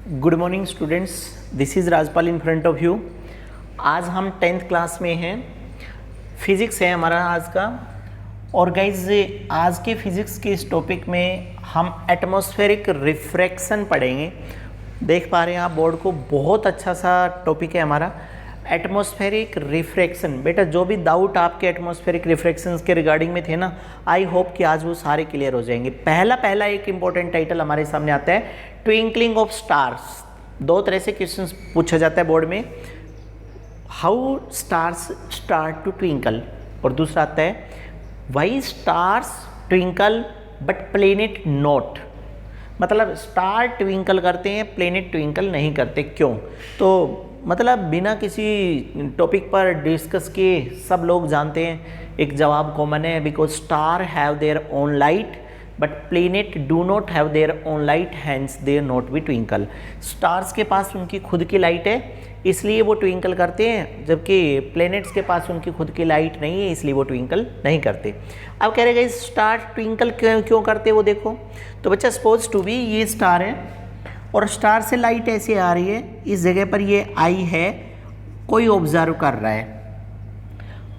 Good morning students, this is Rajpal in front of you. आज हम 10th class में हैं। फिज़िक्स है हमारा आज का। और गाइज आज के फिज़िक्स के इस टॉपिक में हम एटमॉस्फेरिक रिफ्रैक्शन पढ़ेंगे। देख पा रहे हैं आप बोर्ड को, बहुत अच्छा सा टॉपिक है हमारा एटमॉस्फेरिक रिफ्रैक्शन। बेटा जो भी डाउट आपके एटमॉस्फेरिक रिफ्रैक्शंस के रिगार्डिंग में थे ना, आई होप कि आज वो सारे क्लियर हो जाएंगे। पहला एक इंपॉर्टेंट टाइटल हमारे सामने आता है, ट्विंकलिंग ऑफ स्टार्स। दो तरह से क्वेश्चंस पूछा जाता है बोर्ड में, how stars start to twinkle, और दूसरा आता है why stars twinkle but planet not. मतलब स्टार ट्विंकल करते हैं, प्लेनेट ट्विंकल नहीं करते, क्यों? तो मतलब बिना किसी टॉपिक पर डिस्कस किए सब लोग जानते हैं एक जवाब कॉमन है, because star have their own light but planet do not have their own light, hence there not be twinkle. Stars के पास उनकी खुद की लाइट है इसलिए वो ट्विंकल करते हैं, जबकि प्लैनेट्स के पास उनकी खुद की लाइट नहीं है इसलिए वो ट्विंकल नहीं करते। अब कह रहे हैं स्टार ट्विंकल क्यों करते हैं वो देखो। तो बच्चा सपोज टू बी ये स्टार है और स्टार से लाइट ऐसे आ रही है, इस जगह पर ये आई है, कोई ऑब्जर्व कर रहा है।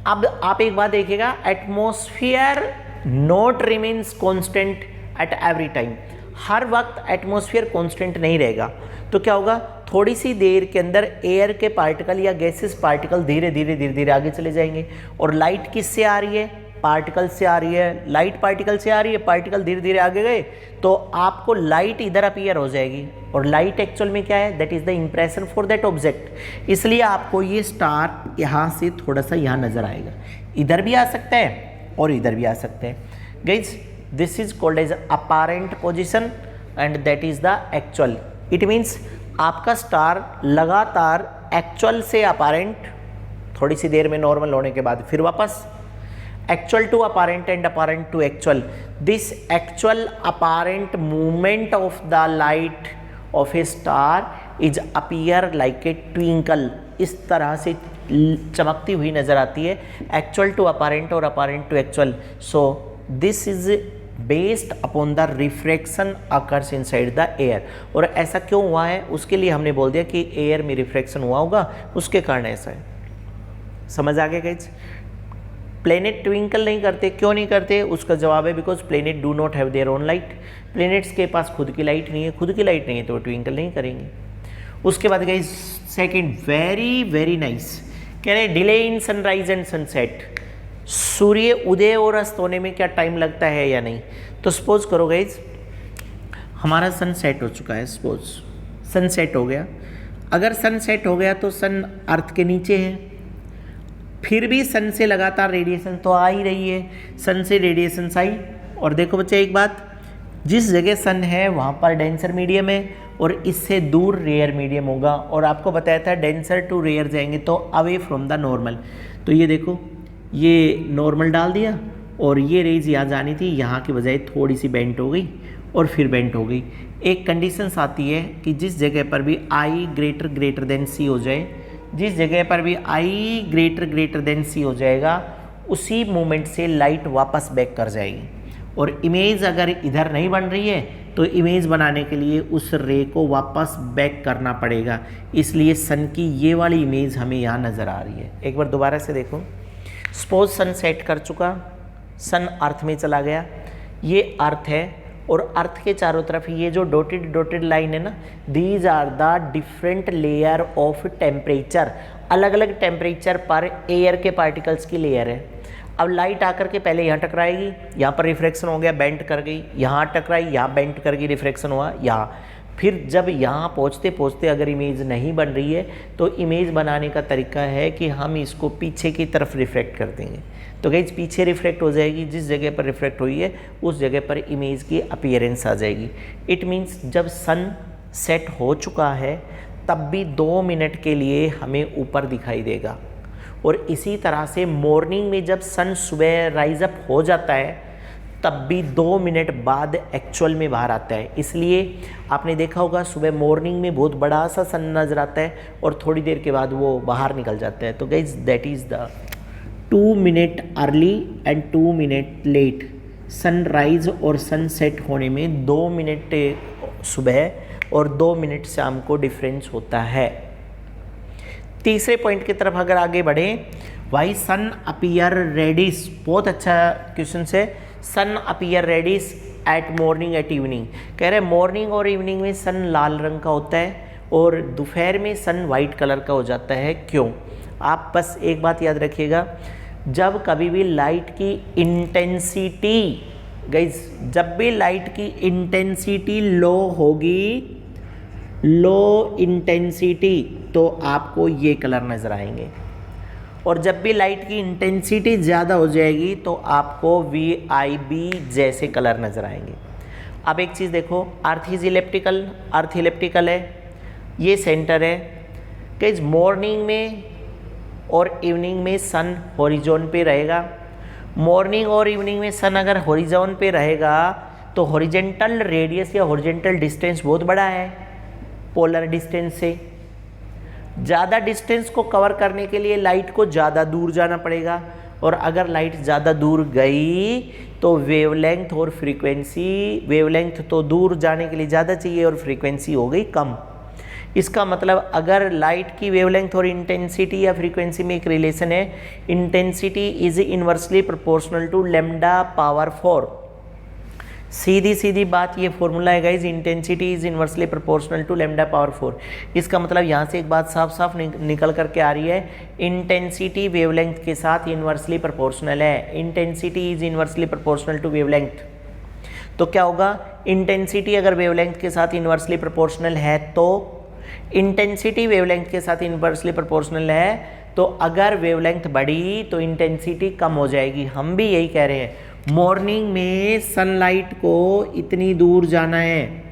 अब आप एक बात देखिएगा, atmosphere not remains constant at every time. हर वक्त एटमॉस्फेयर कांस्टेंट नहीं रहेगा। तो क्या होगा, थोड़ी सी देर के अंदर एयर के पार्टिकल या गैसेस पार्टिकल धीरे धीरे आगे चले जाएंगे। और लाइट किससे आ रही है? पार्टिकल से आ रही है। लाइट पार्टिकल से आ रही है, पार्टिकल धीरे धीरे आगे गए तो आपको लाइट इधर अपीयर हो जाएगी। और लाइट एक्चुअल में क्या है? That is the impression for that object. इसलिए आपको ये स्टार यहाँ से थोड़ा सा यहाँ नजर आएगा, इधर भी आ सकता है और इधर भी आ सकता है। Guys this is called as apparent position and that is the actual. It means आपका स्टार लगातार एक्चुअल से अपैरेंट, थोड़ी सी देर में नॉर्मल होने के बाद फिर वापस actual to apparent and apparent to actual. This actual apparent movement of the light of a star is appear like a twinkle. इस तरह से चमकती हुई नजर आती है, actual to apparent और apparent to actual. So this is based upon the refraction occurs inside the air. और ऐसा क्यों हुआ है उसके लिए हमने बोल दिया कि एयर में रिफ्रैक्शन हुआ होगा, उसके कारण ऐसा है। समझ आ गया गाइस? प्लेनेट ट्विंकल नहीं करते, क्यों नहीं करते? उसका जवाब है because planet do not have their own light. Planets के पास खुद की लाइट नहीं है, खुद की लाइट नहीं है तो वो ट्विंकल नहीं करेंगे। उसके बाद गाइस सेकंड, वेरी नाइस, कह रहे delay in sunrise and sunset. सूर्य उदय और अस्त होने में क्या टाइम लगता है या नहीं? तो सपोज करो गाइस हमारा सनसेट हो चुका है, सपोज सनसेट हो गया। अगर सनसेट हो गया तो सन अर्थ के नीचे है, फिर भी सन से लगातार रेडिएशन तो आ ही रही है, सन से रेडिएशन आई। और देखो बच्चे एक बात, जिस जगह सन है वहाँ पर डेंसर मीडियम है और इससे दूर रेयर मीडियम होगा। और आपको बताया था डेंसर टू रेयर जाएंगे तो अवे फ्रॉम द नॉर्मल। तो ये देखो ये नॉर्मल डाल दिया और ये रेज यहाँ जानी थी, यहाँ की बजाय थोड़ी सी बेंट हो गई और फिर बेंट हो गई। एक कंडीशंस आती है कि जिस जगह पर भी आई ग्रेटर देन सी हो जाए, जिस जगह पर भी आई ग्रेटर देन सी हो जाएगा उसी मोमेंट से लाइट वापस बैक कर जाएगी। और इमेज अगर इधर नहीं बन रही है तो इमेज बनाने के लिए उस रे को वापस बैक करना पड़ेगा। इसलिए सन की ये वाली इमेज हमें यहाँ नज़र आ रही है। एक बार दोबारा से देखो, सपोज सन सेट कर चुका, सन अर्थ में चला गया, ये अर्थ है और अर्थ के चारों तरफ ये जो डॉटेड लाइन है ना, these are the different layer of temperature. अलग अलग टेम्परेचर पर एयर के पार्टिकल्स की लेयर है। अब लाइट आकर के पहले यहाँ टकराएगी, यहाँ पर रिफ्रैक्शन हो गया, बेंट कर गई, यहाँ टकराई, यहाँ बेंट कर गई, रिफ्रैक्शन हुआ यहाँ। फिर जब यहाँ पहुँचते पहुँचते अगर इमेज नहीं बन रही है तो इमेज बनाने का तरीका है कि हम इसको पीछे की तरफ रिफ्लेक्ट कर देंगे। तो गाइस पीछे रिफ्लेक्ट हो जाएगी, जिस जगह पर रिफ्लेक्ट हुई है उस जगह पर इमेज की अपीयरेंस आ जाएगी। इट मीन्स जब सन सेट हो चुका है तब भी 2 मिनट के लिए हमें ऊपर दिखाई देगा। और इसी तरह से मॉर्निंग में जब सन सुबह राइज अप हो जाता है तब भी 2 मिनट बाद एक्चुअल में बाहर आता है। इसलिए आपने देखा होगा सुबह मॉर्निंग में बहुत बड़ा सा सन नजर आता है और थोड़ी देर के बाद वो बाहर निकल जाता है। तो guys that is the 2 minute early and 2 minute late. Sunrise और सनसेट होने में 2 मिनट सुबह और 2 मिनट शाम को डिफरेंस होता है। तीसरे पॉइंट की तरफ अगर आगे बढ़े, वाई सन अपीयर रेडिश, बहुत अच्छा क्वेश्चन है। Sun appear reddish at morning at evening, कह रहे हैं मॉर्निंग और इवनिंग में सन लाल रंग का होता है और दोपहर में सन वाइट कलर का हो जाता है, क्यों? आप बस एक बात याद रखिएगा, जब कभी भी लाइट की इंटेंसिटी, गाइस जब भी लाइट की इंटेंसिटी लो होगी, लो इंटेंसिटी, तो आपको ये कलर नज़र आएंगे, और जब भी लाइट की इंटेंसिटी ज़्यादा हो जाएगी तो आपको VIB जैसे कलर नज़र आएंगे। अब एक चीज़ देखो, earth is elliptical, earth elliptical है, ये सेंटर है। गाइस मॉर्निंग में और इवनिंग में सन हॉरिजॉन पे रहेगा। मॉर्निंग और इवनिंग में सन अगर हॉरिजॉन पे रहेगा तो हॉरिजेंटल रेडियस या हॉरिजेंटल डिस्टेंस बहुत बड़ा है पोलर डिस्टेंस से। ज़्यादा डिस्टेंस को कवर करने के लिए लाइट को ज़्यादा दूर जाना पड़ेगा, और अगर लाइट ज़्यादा दूर गई तो वेवलेंथ और फ्रीक्वेंसी, वेवलेंथ तो दूर जाने के लिए ज़्यादा चाहिए और फ्रीक्वेंसी हो गई कम। इसका मतलब अगर लाइट की वेवलेंथ और इंटेंसिटी या फ्रीक्वेंसी में एक रिलेशन है, intensity is inversely proportional to lambda power 4। सीधी सीधी बात, ये फॉर्मूला है guys, intensity is inversely proportional to lambda power 4। इसका मतलब यहाँ से एक बात साफ साफ निकल करके आ रही है, इंटेंसिटी वेवलेंथ के साथ इनवर्सली प्रोपोर्शनल है। Intensity is inversely proportional to wavelength, तो क्या होगा, इंटेंसिटी अगर वेवलेंथ के साथ इनवर्सली प्रोपोर्शनल है तो इंटेंसिटी वेवलेंथ के साथ इनवर्सली प्रोपोर्शनल है, तो अगर वेवलेंथ बढ़ी तो इंटेंसिटी कम हो जाएगी। हम भी यही कह रहे हैं, मॉर्निंग में सनलाइट को इतनी दूर जाना है,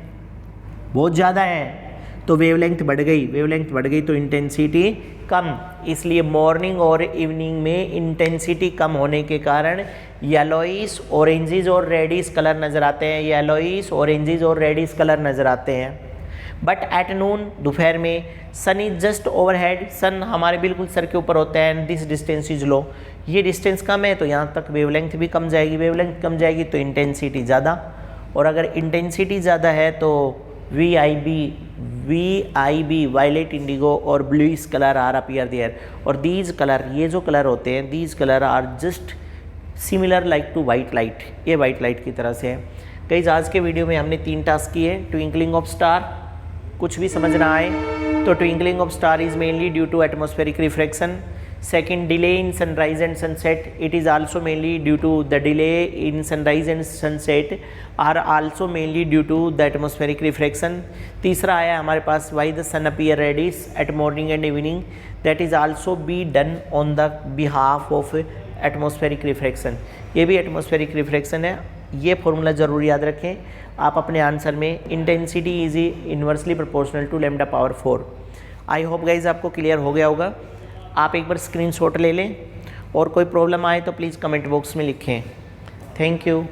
बहुत ज़्यादा है, तो वेवलेंथ बढ़ गई, वेवलेंथ बढ़ गई तो इंटेंसिटी कम। इसलिए मॉर्निंग और इवनिंग में इंटेंसिटी कम होने के कारण येलोइश, ऑरेंजिस और रेडिश कलर नज़र आते हैं, येलोइश, ऑरेंजिस और रेडिश कलर नज़र आते हैं। बट एट नून, दोपहर में, सन इज जस्ट ओवरहेड, सन हमारे बिल्कुल सर के ऊपर होता है, and this distance is low, ये डिस्टेंस कम है तो यहाँ तक वेवलेंथ भी कम जाएगी, वेवलेंथ कम जाएगी तो इंटेंसिटी ज़्यादा, और अगर इंटेंसिटी ज़्यादा है तो VIB वायलेट, इंडिगो और bluish colour are appear there, और दीज कलर, ये जो कलर होते हैं, these colour are just similar like to white light, ये वाइट लाइट की तरह से है। गाइस आज के वीडियो में हमने 3 टास्क किए। ट्विंकलिंग ऑफ स्टार, कुछ भी समझ ना आए तो twinkling of star is mainly due to atmospheric refraction. Second, delay in sunrise and sunset, it is also mainly due to the delay in sunrise and sunset are also mainly due to the atmospheric refraction. तीसरा आया हमारे पास, why the sun appear reddish at morning and evening, that is also be done on the behalf of atmospheric refraction। ये भी atmospheric refraction है, ये formula ज़रूर याद रखें आप अपने आंसर में। Intensity is inversely proportional to lambda power 4। I hope guys आपको क्लियर हो गया होगा। आप एक बार स्क्रीनशॉट ले लें, और कोई प्रॉब्लम आए तो प्लीज़ कमेंट बॉक्स में लिखें। Thank you.